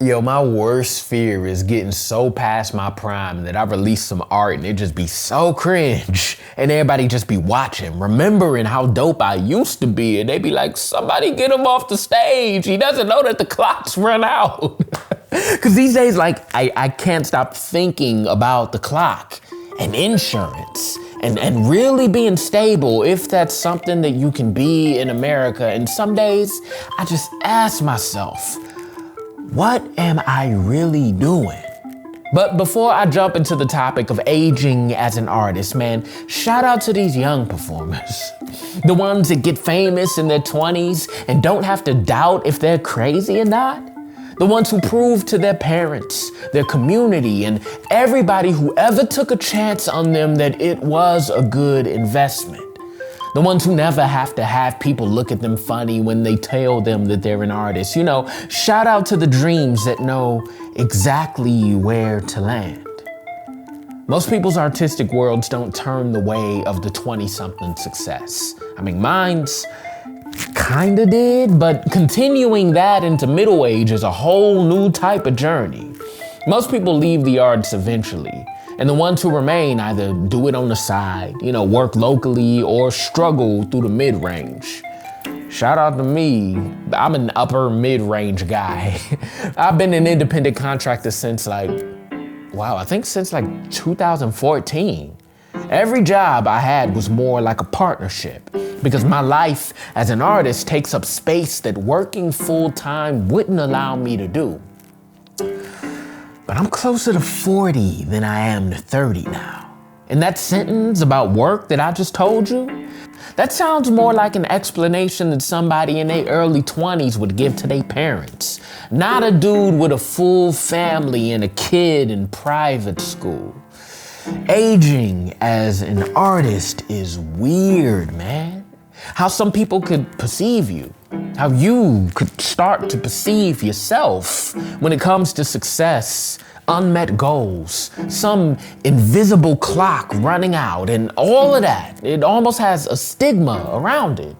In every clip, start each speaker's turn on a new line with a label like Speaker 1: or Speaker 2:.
Speaker 1: Yo, my worst fear is getting so past my prime that I release some art and it just be so cringe. And everybody just be watching, remembering how dope I used to be. And they be like, somebody get him off the stage. He doesn't know that the clock's run out. Cause these days, like, I can't stop thinking about the clock and insurance and really being stable, if that's something that you can be in America. And some days I just ask myself, what am I really doing? But before I jump into the topic of aging as an artist, man, shout out to these young performers. The ones that get famous in their 20s and don't have to doubt if they're crazy or not. The ones who prove to their parents, their community, and everybody who ever took a chance on them that it was a good investment. The ones who never have to have people look at them funny when they tell them that they're an artist. You know, shout out to the dreams that know exactly where to land. Most people's artistic worlds don't turn the way of the 20-something success. I mean, mine's kinda did, but continuing that into middle age is a whole new type of journey. Most people leave the arts eventually. And the ones who remain either do it on the side, work locally, or struggle through the mid-range. Shout out to me, I'm an upper mid-range guy. I've been an independent contractor since I think since 2014. Every job I had was more like a partnership because my life as an artist takes up space that working full-time wouldn't allow me to do. But I'm closer to 40 than I am to 30 now. And that sentence about work that I just told you, that sounds more like an explanation that somebody in their early 20s would give to their parents, not a dude with a full family and a kid in private school. Aging as an artist is weird, man. How some people could perceive you. How you could start to perceive yourself when it comes to success, unmet goals, some invisible clock running out, and all of that. It almost has a stigma around it.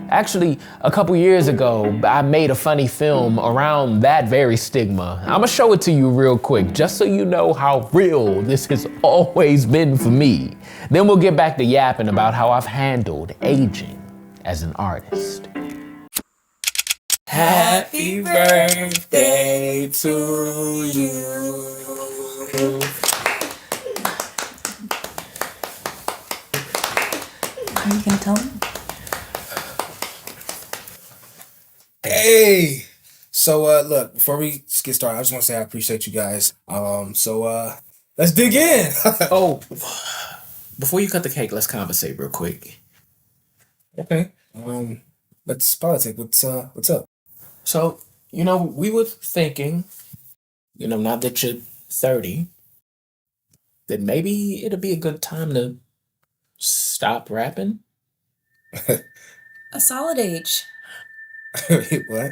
Speaker 1: Actually, a couple years ago, I made a funny film around that very stigma. I'ma show it to you real quick, just so you know how real this has always been for me. Then we'll get back to yapping about how I've handled aging as an artist.
Speaker 2: Happy birthday to you.
Speaker 3: Are you gonna tell me?
Speaker 2: Hey, so look, before we get started, I just want to say I appreciate you guys. Let's dig in.
Speaker 1: Oh, before you cut the cake, let's conversate real quick.
Speaker 2: Okay. Let's politic. What's up?
Speaker 1: So, we were thinking, now that you're 30, that maybe it'll be a good time to stop rapping.
Speaker 3: A solid age.
Speaker 2: Wait, what?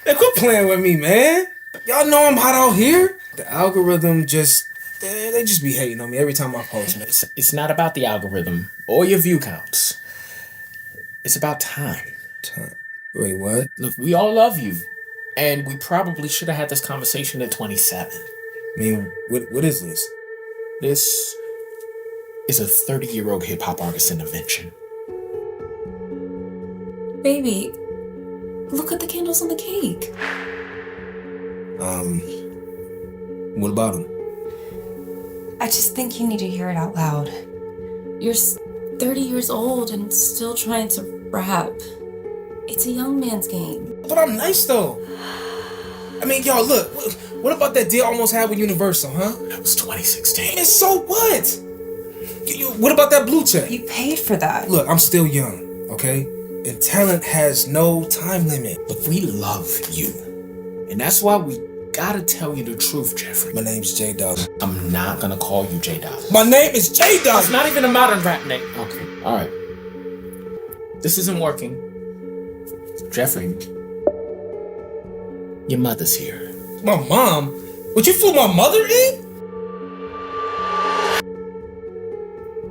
Speaker 2: Hey, quit playing with me, man. Y'all know I'm hot out here. The algorithm they just be hating on me every time I post.
Speaker 1: It's not about the algorithm or your view counts. It's about time.
Speaker 2: Wait, what?
Speaker 1: Look, we all love you. And we probably should have had this conversation at 27.
Speaker 2: I mean, what is this?
Speaker 1: This is a 30-year-old hip-hop artist intervention.
Speaker 3: Baby, look at the candles on the cake.
Speaker 2: What about them?
Speaker 3: I just think you need to hear it out loud. You're 30 years old and still trying to rap. It's a young man's game.
Speaker 2: But I'm nice, though. I mean, y'all, look. What about that deal I almost had with Universal, huh?
Speaker 1: It was 2016.
Speaker 2: And so what? What about that blue check?
Speaker 3: You paid for that.
Speaker 2: Look, I'm still young, okay? And talent has no time limit.
Speaker 1: But we love you. And that's why we gotta tell you the truth, Jeffrey.
Speaker 2: My name's J Dog.
Speaker 1: I'm not gonna call you J Dog.
Speaker 2: My name is J Dog.
Speaker 1: It's not even a modern rap name. Okay, alright. This isn't working. Jeffrey, your mother's here.
Speaker 2: My mom? Would you flew my mother in?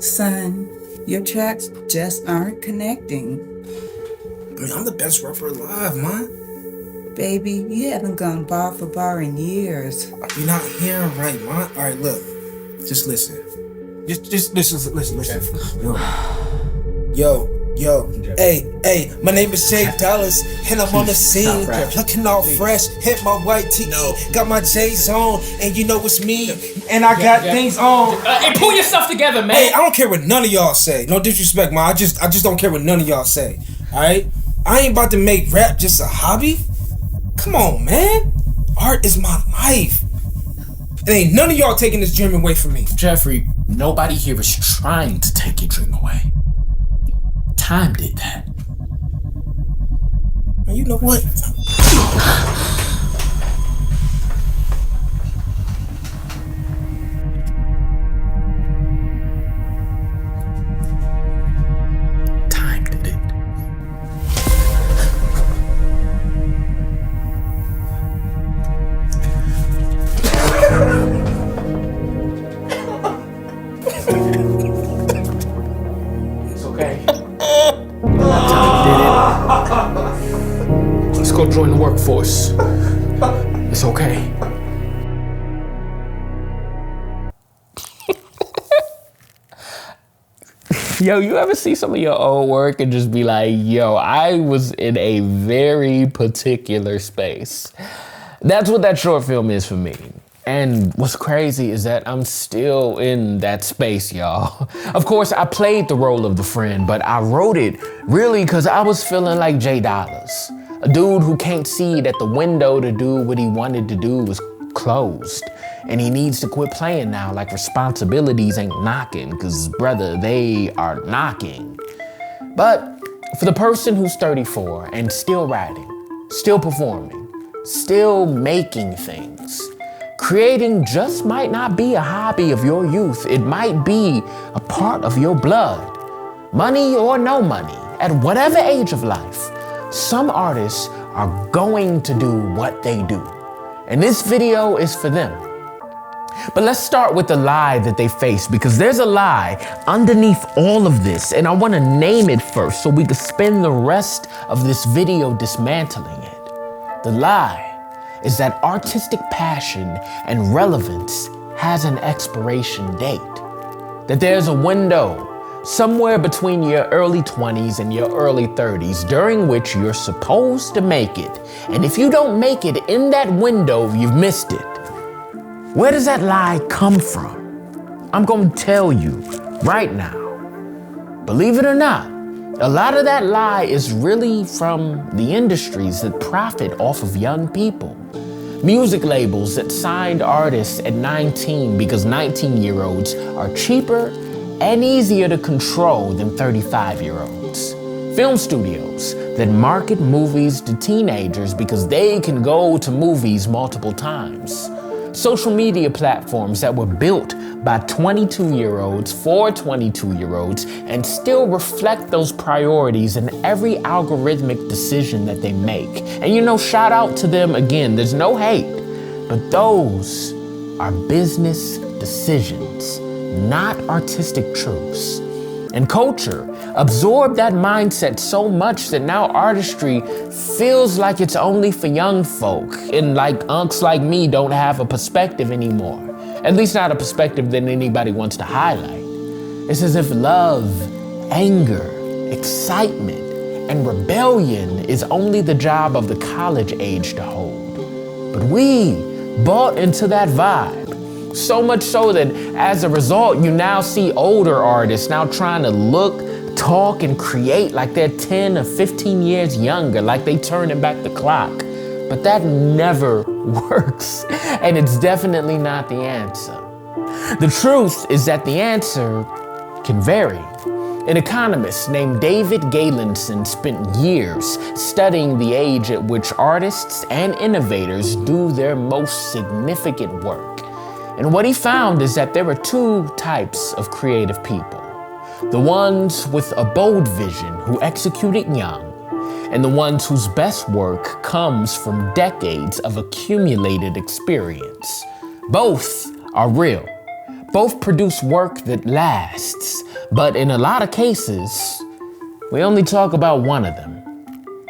Speaker 4: Son, your tracks just aren't connecting.
Speaker 2: I mean, I'm the best rapper alive, man.
Speaker 4: Baby, you haven't gone bar for bar in years.
Speaker 2: You're not hearing right, Ma. All right, look. Just listen. Just listen. Yo. Hey, my name is Jay Dallas, and I'm on the scene. Looking all fresh, hit my white tee, got my J's on, and you know it's me. And I got things on.
Speaker 1: Hey, pull yourself together, man.
Speaker 2: Hey, I don't care what none of y'all say. No disrespect, Ma. I just don't care what none of y'all say. Alright? I ain't about to make rap just a hobby. Come on, man. Art is my life. And ain't none of y'all taking this dream away from me.
Speaker 1: Jeffrey, nobody here is trying to take your dream away. Time did that.
Speaker 2: Man, you know what?
Speaker 1: Time did it. It's okay. Let's go join the workforce. It's okay. Yo, you ever see some of your old work and just be like, yo, I was in a very particular space. That's what that short film is for me. And what's crazy is that I'm still in that space, y'all. Of course, I played the role of the friend, but I wrote it really because I was feeling like Jay Dollars, a dude who can't see that the window to do what he wanted to do was closed. And he needs to quit playing now like responsibilities ain't knocking, because brother, they are knocking. But for the person who's 34 and still writing, still performing, still making things, creating just might not be a hobby of your youth. It might be a part of your blood. Money or no money, at whatever age of life, some artists are going to do what they do. And this video is for them. But let's start with the lie that they face, because there's a lie underneath all of this, and I want to name it first so we can spend the rest of this video dismantling it. The lie is that artistic passion and relevance has an expiration date. That there's a window somewhere between your early 20s and your early 30s during which you're supposed to make it. And if you don't make it in that window, you've missed it. Where does that lie come from? I'm gonna tell you right now. Believe it or not, a lot of that lie is really from the industries that profit off of young people. Music labels that signed artists at 19 because 19-year-olds are cheaper and easier to control than 35-year-olds. Film studios that market movies to teenagers because they can go to movies multiple times. Social media platforms that were built by 22-year-olds for 22-year-olds and still reflect those priorities in every algorithmic decision that they make. And you know, shout out to them again, there's no hate, but those are business decisions, not artistic truths. And culture absorbed that mindset so much that now artistry feels like it's only for young folk, and like unks like me don't have a perspective anymore. At least not a perspective that anybody wants to highlight. It's as if love, anger, excitement, and rebellion is only the job of the college age to hold. But we bought into that vibe. So much so that as a result, you now see older artists now trying to look, talk, and create like they're 10 or 15 years younger, like they turning back the clock. But that never works, and it's definitely not the answer. The truth is that the answer can vary. An economist named David Galenson spent years studying the age at which artists and innovators do their most significant work. And what he found is that there are two types of creative people. The ones with a bold vision who execute it young, and the ones whose best work comes from decades of accumulated experience. Both are real. Both produce work that lasts, but in a lot of cases, we only talk about one of them.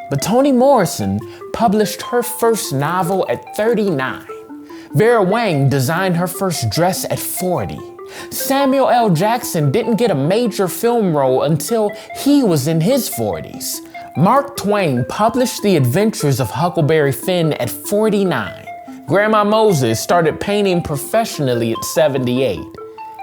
Speaker 1: But Toni Morrison published her first novel at 39. Vera Wang designed her first dress at 40. Samuel L. Jackson didn't get a major film role until he was in his 40s. Mark Twain published The Adventures of Huckleberry Finn at 49. Grandma Moses started painting professionally at 78.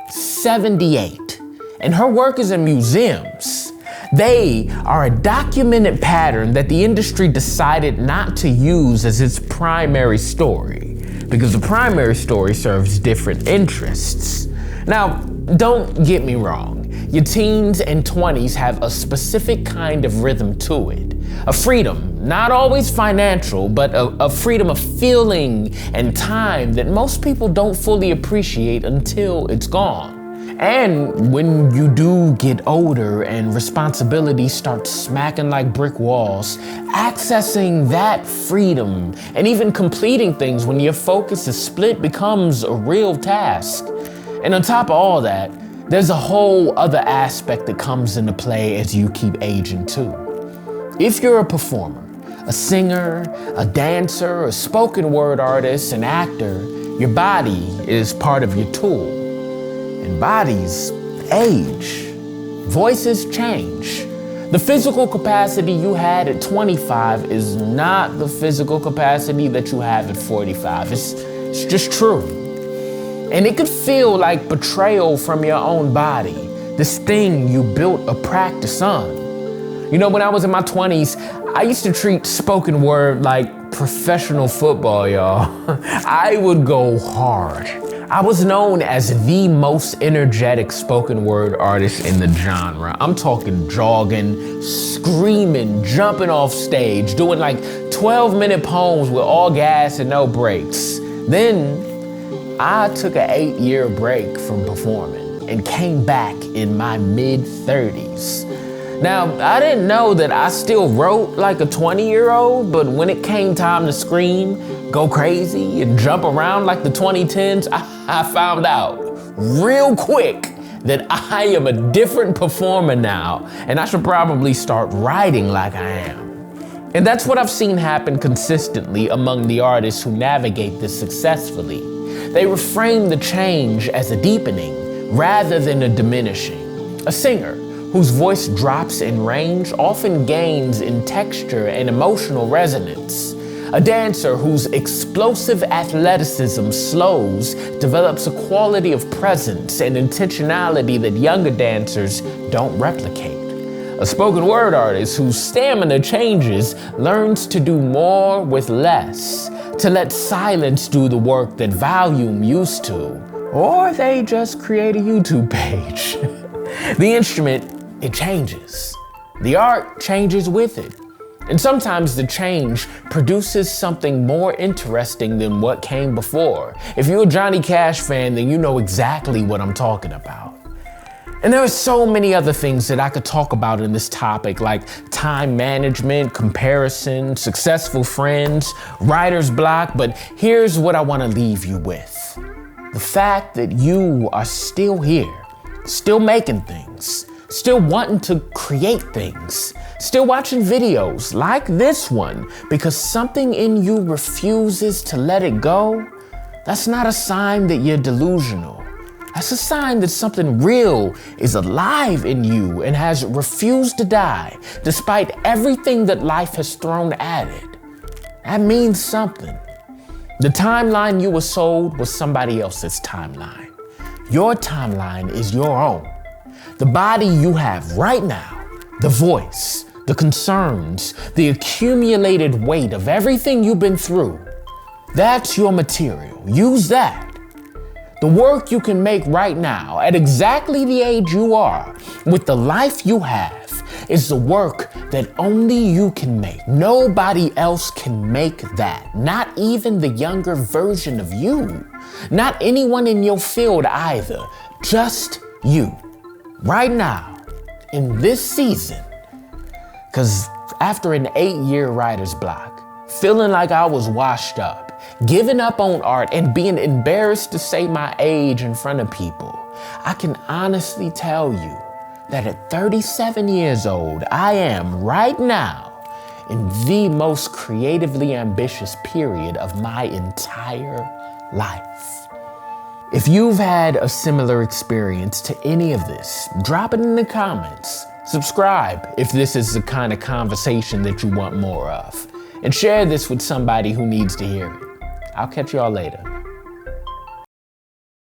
Speaker 1: 78. And her work is in museums. They are a documented pattern that the industry decided not to use as its primary story, because the primary story serves different interests. Now, don't get me wrong. Your teens and 20s have a specific kind of rhythm to it. A freedom, not always financial, but a freedom of feeling and time that most people don't fully appreciate until it's gone. And when you do get older and responsibilities start smacking like brick walls, accessing that freedom and even completing things when your focus is split becomes a real task. And on top of all that, there's a whole other aspect that comes into play as you keep aging too. If you're a performer, a singer, a dancer, a spoken word artist, an actor, your body is part of your tool. And bodies age. Voices change. The physical capacity you had at 25 is not the physical capacity that you have at 45. It's just true. And it could feel like betrayal from your own body, this thing you built a practice on. You know, when I was in my 20s, I used to treat spoken word like professional football, y'all. I would go hard. I was known as the most energetic spoken word artist in the genre. I'm talking jogging, screaming, jumping off stage, doing like 12-minute poems with all gas and no breaks. Then I took an 8-year break from performing and came back in my mid-30s. Now, I didn't know that I still wrote like a 20-year-old, but when it came time to scream, go crazy, and jump around like the 2010s, I found out real quick that I am a different performer now, and I should probably start writing like I am. And that's what I've seen happen consistently among the artists who navigate this successfully. They reframe the change as a deepening rather than a diminishing. A singer whose voice drops in range often gains in texture and emotional resonance. A dancer whose explosive athleticism slows develops a quality of presence and intentionality that younger dancers don't replicate. A spoken word artist whose stamina changes learns to do more with less, to let silence do the work that volume used to, or they just create a YouTube page. The instrument, it changes. The art changes with it. And sometimes the change produces something more interesting than what came before. If you're a Johnny Cash fan, then you know exactly what I'm talking about. And there are so many other things that I could talk about in this topic, like time management, comparison, successful friends, writer's block, but here's what I want to leave you with. The fact that you are still here, still making things, still wanting to create things, still watching videos like this one because something in you refuses to let it go, that's not a sign that you're delusional. That's a sign that something real is alive in you and has refused to die despite everything that life has thrown at it. That means something. The timeline you were sold was somebody else's timeline. Your timeline is your own. The body you have right now, the voice, the concerns, the accumulated weight of everything you've been through, that's your material. Use that. The work you can make right now, at exactly the age you are, with the life you have, is the work that only you can make. Nobody else can make that. Not even the younger version of you. Not anyone in your field either. Just you. Right now, in this season. Because after an 8-year writer's block, feeling like I was washed up, giving up on art and being embarrassed to say my age in front of people, I can honestly tell you that at 37 years old, I am right now in the most creatively ambitious period of my entire life. If you've had a similar experience to any of this, drop it in the comments. Subscribe if this is the kind of conversation that you want more of. And share this with somebody who needs to hear it. I'll catch y'all later.